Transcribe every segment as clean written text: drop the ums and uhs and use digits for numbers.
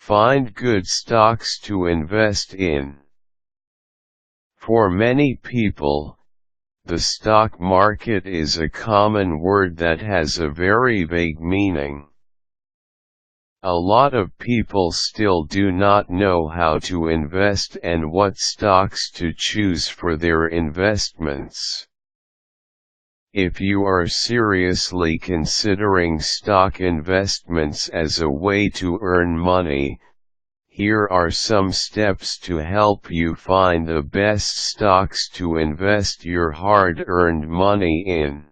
Find good stocks to invest in. For many people, the stock market is a common word that has a very vague meaning. A lot of people still do not know how to invest and what stocks to choose for their investments. If you are seriously considering stock investments as a way to earn money, here are some steps to help you find the best stocks to invest your hard-earned money in.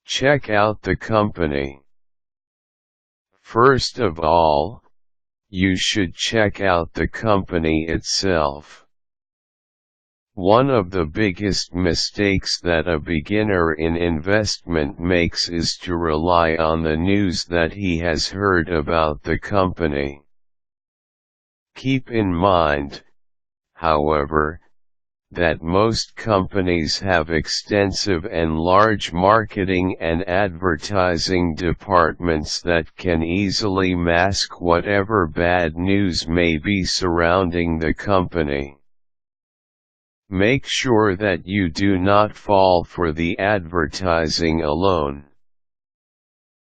Check out the company. First of all, you should check out the company itself. One of the biggest mistakes that a beginner in investment makes is to rely on the news that he has heard about the company. Keep in mind, however, that most companies have extensive and large marketing and advertising departments that can easily mask whatever bad news may be surrounding the company. Make sure that you do not fall for the advertising alone.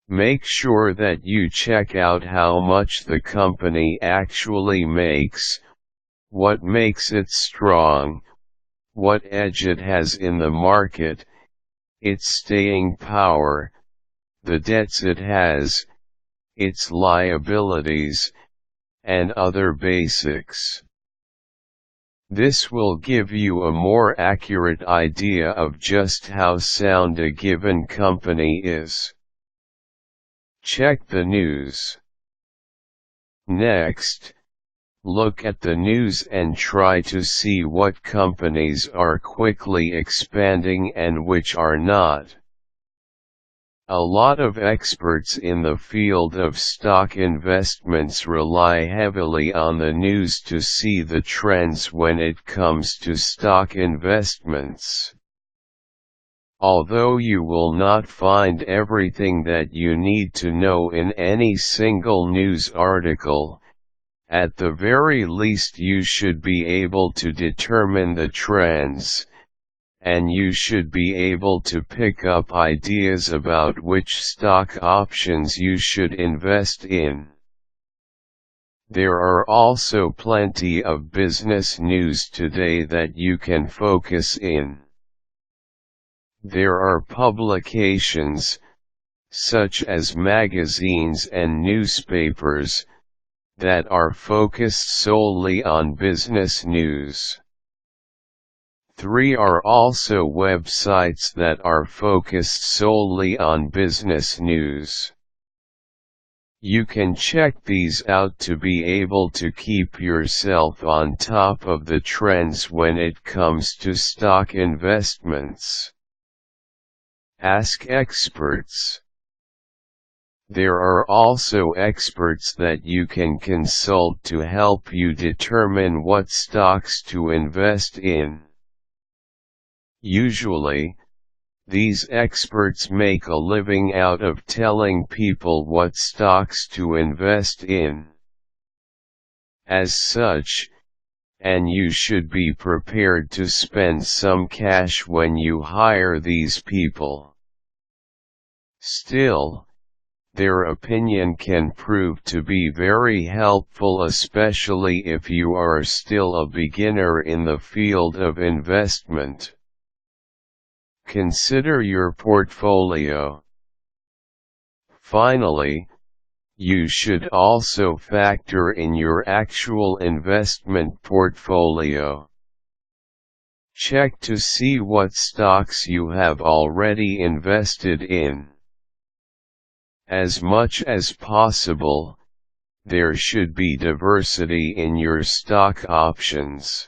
Make sure that you check out how much the company actually makes, what makes it strong, what edge it has in the market, its staying power, the debts it has, its liabilities, and other basics. This will give you a more accurate idea of just how sound a given company is. Check the news. Next, look at the news and try to see what companies are quickly expanding and which are not. A lot of experts in the field of stock investments rely heavily on the news to see the trends when it comes to stock investments. Although you will not find everything that you need to know in any single news article, at the very least you should be able to determine the trends, and you should be able to pick up ideas about which stock options you should invest in. There are also plenty of business news today that you can focus in. There are publications, such as magazines and newspapers, that are focused solely on business news. There are also websites that are focused solely on business news. You can check these out to be able to keep yourself on top of the trends when it comes to stock investments. Ask experts. There are also experts that you can consult to help you determine what stocks to invest in. Usually, these experts make a living out of telling people what stocks to invest in. As such, and you should be prepared to spend some cash when you hire these people. Still, their opinion can prove to be very helpful, especially if you are still a beginner in the field of investment. Consider your portfolio. Finally, you should also factor in your actual investment portfolio. Check to see what stocks you have already invested in. As much as possible, there should be diversity in your stock options.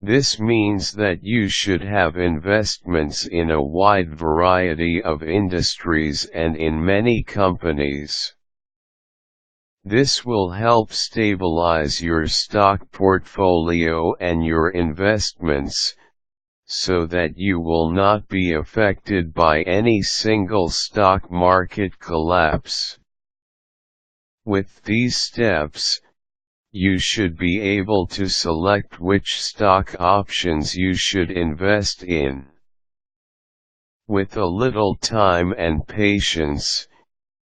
This means that you should have investments in a wide variety of industries and in many companies. This will help stabilize your stock portfolio and your investments, so that you will not be affected by any single stock market collapse. With these steps, you should be able to select which stock options you should invest in. With a little time and patience,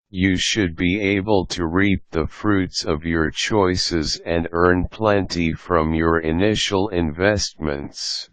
you should be able to reap the fruits of your choices and earn plenty from your initial investments.